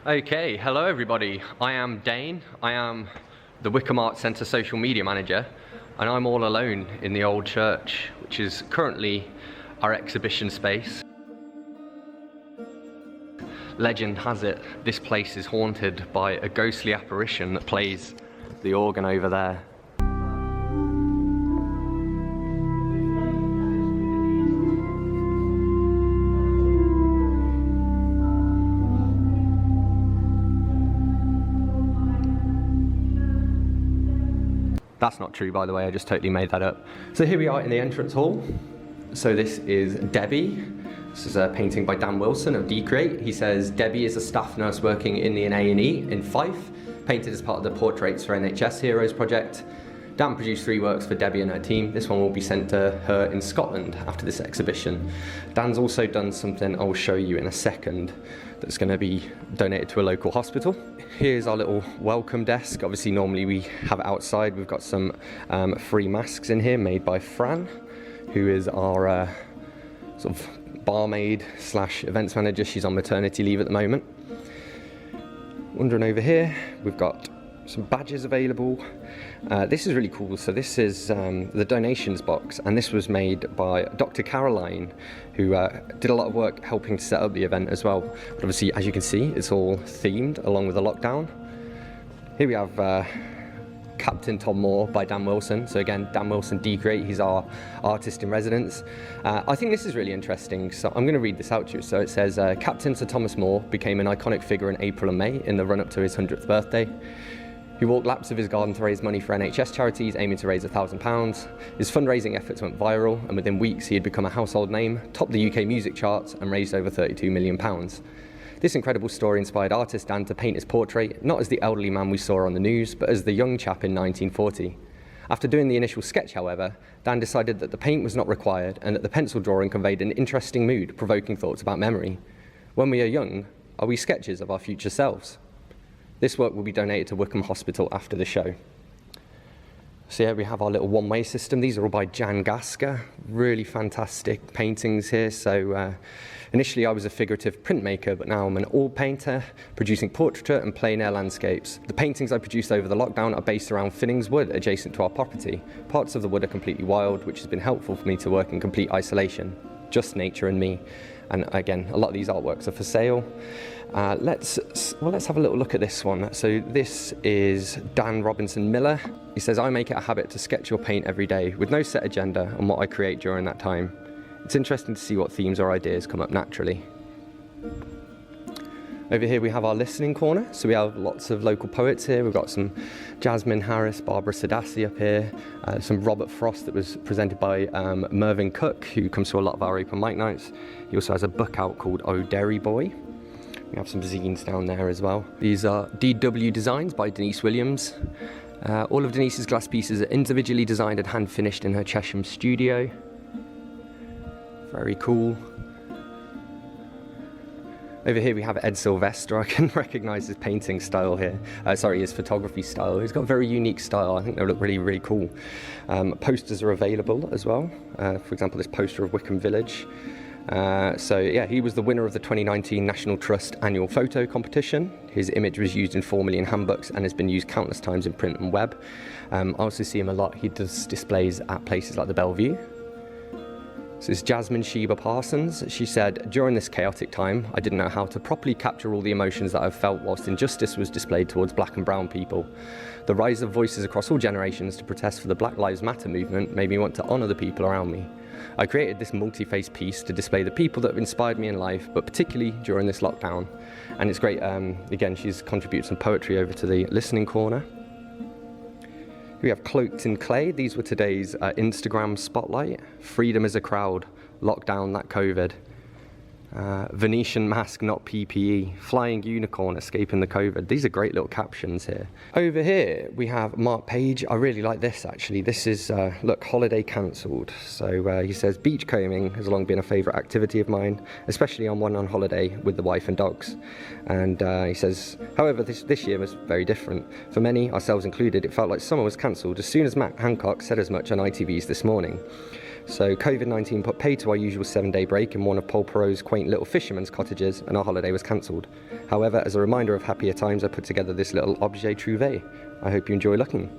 Okay, hello everybody. I am Dane. I am the Wycombe Arts Centre social media manager, and I'm all alone in the old church, which is currently our exhibition space. Legend has it this place is haunted by a ghostly apparition that plays the organ over there. That's not true, by the way, I just totally made that up. So here we are in the entrance hall. So this is Debbie. This is a painting by Dan Wilson of Decreate. He says, Debbie is a staff nurse working in the A&E in Fife, painted as part of the Portraits for NHS Heroes project. Dan produced 3 works for Debbie and her team. This one will be sent to her in Scotland after this exhibition. Dan's also done something I'll show you in a second that's going to be donated to a local hospital. Here's our little welcome desk. Obviously normally we have it outside. We've got some free masks in here made by Fran, who is our sort of barmaid slash events manager. She's on maternity leave at the moment. Wandering over here, we've got some badges available. This is really cool. So this is the donations box, and this was made by Dr. Caroline, who did a lot of work helping to set up the event as well. But obviously, as you can see, it's all themed along with the lockdown. Here we have Captain Tom Moore by Dan Wilson. So again, Dan Wilson Decreate, he's our artist in residence. I think this is really interesting, so I'm going to read this out to you. So it says, Captain Sir Thomas Moore became an iconic figure in April and May in the run-up to his 100th birthday. He walked laps of his garden to raise money for NHS charities, aiming to raise £1,000. His fundraising efforts went viral, and within weeks he had become a household name, topped the UK music charts, and raised over £32 million. This incredible story inspired artist Dan to paint his portrait, not as the elderly man we saw on the news, but as the young chap in 1940. After doing the initial sketch, however, Dan decided that the paint was not required, and that the pencil drawing conveyed an interesting mood, provoking thoughts about memory. When we are young, are we sketches of our future selves? This work will be donated to Wycombe Hospital after the show. So yeah, we have our little one-way system. These are all by Jan Gasker. Really fantastic paintings here. So initially I was a figurative printmaker, but now I'm an oil painter, producing portraiture and plein air landscapes. The paintings I produced over the lockdown are based around Finnings Wood, adjacent to our property. Parts of the wood are completely wild, which has been helpful for me to work in complete isolation. Just nature and me. And again, a lot of these artworks are for sale. Let's have a little look at this one. So this is Dan Robinson Miller. He says, I make it a habit to sketch or paint every day with no set agenda on what I create during that time. It's interesting to see what themes or ideas come up naturally. Over here we have our listening corner. So we have lots of local poets here. We've got some Jasmine Harris, Barbara Sadassi up here, some Robert Frost that was presented by Mervyn Cook, who comes to a lot of our open mic nights. He also has a book out called Oh Dairy Boy. We have some zines down there as well. These are DW designs by Denise Williams. All of Denise's glass pieces are individually designed and hand finished in her Chesham studio. Very cool. Over here we have Ed Sylvester. I can recognise his painting style here. His photography style. He's got a very unique style. I think they look really, really cool. Posters are available as well. For example, this poster of Wycombe Village. He was the winner of the 2019 National Trust annual photo competition. His image was used in 4 million handbooks and has been used countless times in print and web. I also see him a lot. He does displays at places like the Bellevue. So this is Jasmine Sheba Parsons. She said, during this chaotic time, I didn't know how to properly capture all the emotions that I've felt whilst injustice was displayed towards black and brown people. The rise of voices across all generations to protest for the Black Lives Matter movement made me want to honour the people around me. I created this multi-faced piece to display the people that have inspired me in life, but particularly during this lockdown. And it's great, again, she's contributed some poetry over to the listening corner. We have Cloaked in Clay. These were today's Instagram spotlight. Freedom is a crowd. Lockdown that COVID. Venetian mask, not PPE. Flying unicorn, escaping the COVID. These are great little captions here. Over here, we have Mark Page. I really like this, actually. This is, look, holiday cancelled. So he says, beachcombing has long been a favourite activity of mine, especially on holiday with the wife and dogs. And he says, however, this year was very different. For many, ourselves included, it felt like summer was cancelled as soon as Matt Hancock said as much on ITV's This Morning. So COVID-19 put paid to our usual 7-day break in one of Polperot's quaint little fishermen's cottages, and our holiday was cancelled. However, as a reminder of happier times, I put together this little objet trouvé. I hope you enjoy looking.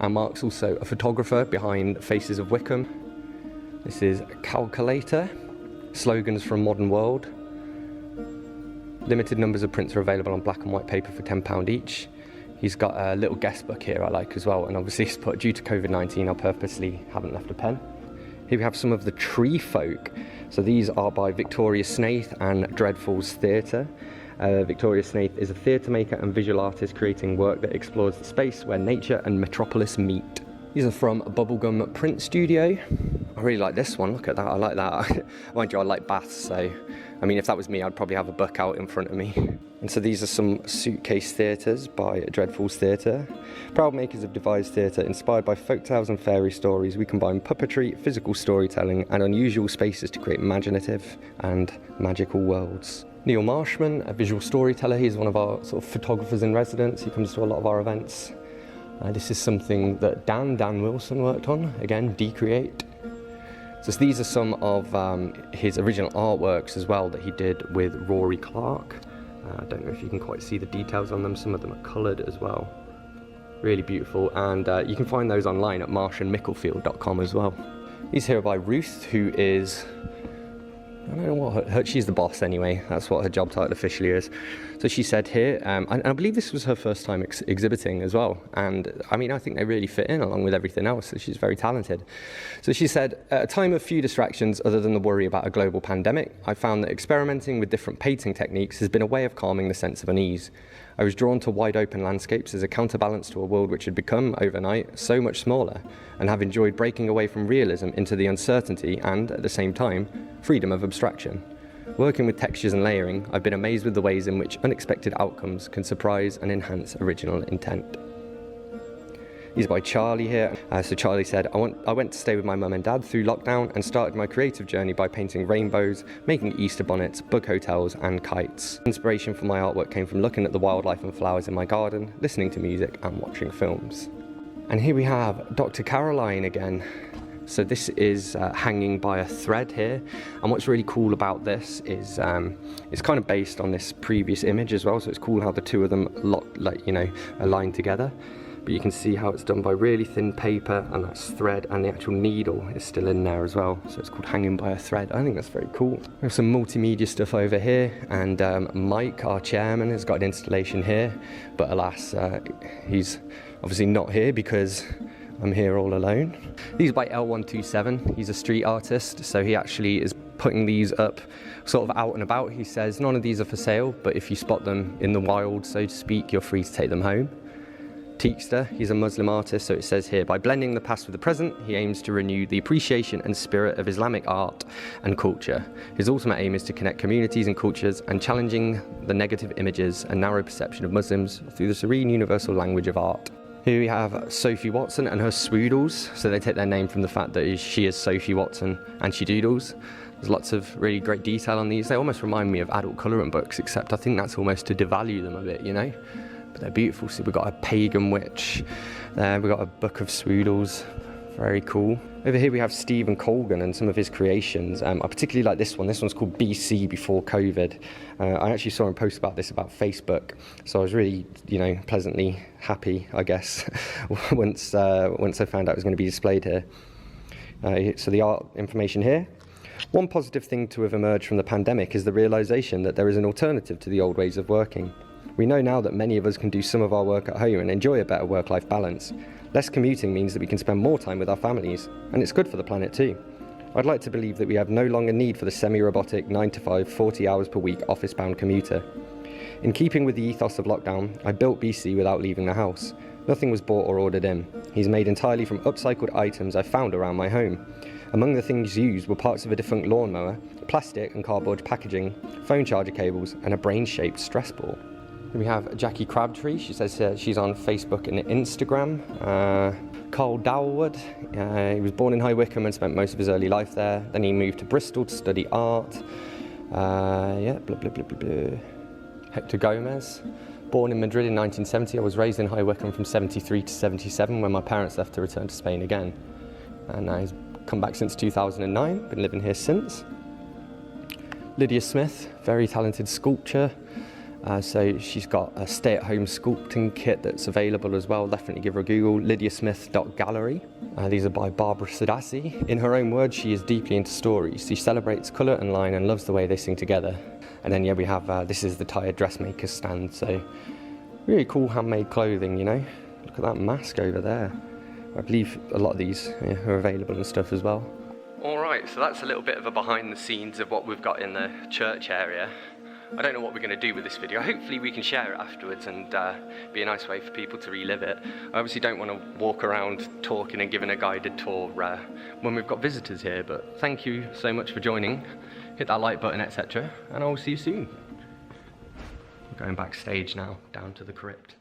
And Mark's also a photographer behind Faces of Wycombe. This is a calculator, slogans from modern world. Limited numbers of prints are available on black and white paper for £10 each. He's got a little guest book here I like as well, and obviously he's put, due to COVID-19, I purposely haven't left a pen. Here we have some of the tree folk. So these are by Victoria Snaith and Dreadful's Theatre. Victoria Snaith is a theatre maker and visual artist creating work that explores the space where nature and metropolis meet. These are from Bubblegum Print Studio. I really like this one, look at that, I like that. Mind you, I like baths, so I mean if that was me I'd probably have a book out in front of me. And so these are some suitcase theatres by Dreadful's Theatre. Proud makers of devised theatre, inspired by folktales and fairy stories, we combine puppetry, physical storytelling and unusual spaces to create imaginative and magical worlds. Neil Marshman, a visual storyteller, he's one of our sort of photographers in residence, he comes to a lot of our events. This is something that Dan Wilson worked on, again, Decreate. So these are some of his original artworks as well that he did with Rory Clark. I don't know if you can quite see the details on them, some of them are coloured as well. Really beautiful, and you can find those online at marshandmicklefield.com as well. These here are by Ruth, who is, I don't know what she's the boss anyway, that's what her job title officially is. So she said here, and I believe this was her first time exhibiting as well, and I mean I think they really fit in along with everything else, so she's very talented. So she said, at a time of few distractions other than the worry about a global pandemic, I found that experimenting with different painting techniques has been a way of calming the sense of unease. I was drawn to wide open landscapes as a counterbalance to a world which had become, overnight, so much smaller, and have enjoyed breaking away from realism into the uncertainty and, at the same time, freedom of abstraction. Working with textures and layering, I've been amazed with the ways in which unexpected outcomes can surprise and enhance original intent. These are by Charlie here. So Charlie said, I went to stay with my mum and dad through lockdown and started my creative journey by painting rainbows, making Easter bonnets, bug hotels and kites. Inspiration for my artwork came from looking at the wildlife and flowers in my garden, listening to music and watching films. And here we have Dr. Caroline again. So this is hanging by a thread here, and what's really cool about this is it's kind of based on this previous image as well, so it's cool how the two of them aligned together. But you can see how it's done by really thin paper, and that's thread, and the actual needle is still in there as well, so it's called hanging by a thread. I think that's very cool. We have some multimedia stuff over here, and Mike, our chairman, has got an installation here, but alas, he's obviously not here because I'm here all alone. These are by L127. He's a street artist, so he actually is putting these up sort of out and about. He says none of these are for sale, but if you spot them in the wild, so to speak, you're free to take them home. Teekster, he's a Muslim artist, so it says here, by blending the past with the present, he aims to renew the appreciation and spirit of Islamic art and culture. His ultimate aim is to connect communities and cultures and challenging the negative images and narrow perception of Muslims through the serene universal language of art. Here we have Sophie Watson and her swoodles, so they take their name from the fact that she is Sophie Watson and she doodles. There's lots of really great detail on these. They almost remind me of adult colouring books, except I think that's almost to devalue them a bit, you know? But they're beautiful. So we've got a pagan witch there, we've got a book of swoodles, very cool. Over here we have Stephen Colgan and some of his creations. I particularly like this one. This one's called BC Before COVID. I actually saw him post about this about Facebook, so I was really, pleasantly happy, I guess, once I found out it was going to be displayed here. So the art information here. One positive thing to have emerged from the pandemic is the realisation that there is an alternative to the old ways of working. We know now that many of us can do some of our work at home and enjoy a better work-life balance. Less commuting means that we can spend more time with our families, and it's good for the planet too. I'd like to believe that we have no longer need for the semi-robotic 9-to-5, 40 hours per week office-bound commuter. In keeping with the ethos of lockdown, I built BC without leaving the house. Nothing was bought or ordered in. He's made entirely from upcycled items I found around my home. Among the things used were parts of a defunct lawnmower, plastic and cardboard packaging, phone charger cables, and a brain-shaped stress ball. We have Jackie Crabtree. She says she's on Facebook and Instagram. Carl Dowwood, he was born in High Wycombe and spent most of his early life there. Then he moved to Bristol to study art. Hector Gomez, born in Madrid in 1970. I was raised in High Wycombe from 73 to 77 when my parents left to return to Spain again. And now he's come back since 2009, been living here since. Lydia Smith, very talented sculptor. So she's got a stay-at-home sculpting kit that's available as well. Definitely give her a Google, lydiasmith.gallery. These are by Barbara Sadassi. In her own words, she is deeply into stories. She celebrates colour and line and loves the way they sing together. And then yeah, we have, this is the tired dressmaker's stand. So really cool handmade clothing, you know. Look at that mask over there. I believe a lot of these are available and stuff as well. Alright, so that's a little bit of a behind the scenes of what we've got in the church area. I don't know what we're going to do with this video. Hopefully we can share it afterwards and be a nice way for people to relive it. I obviously don't want to walk around talking and giving a guided tour when we've got visitors here, but thank you so much for joining. Hit that like button, etc. and I will see you soon. We're going backstage now, down to the crypt.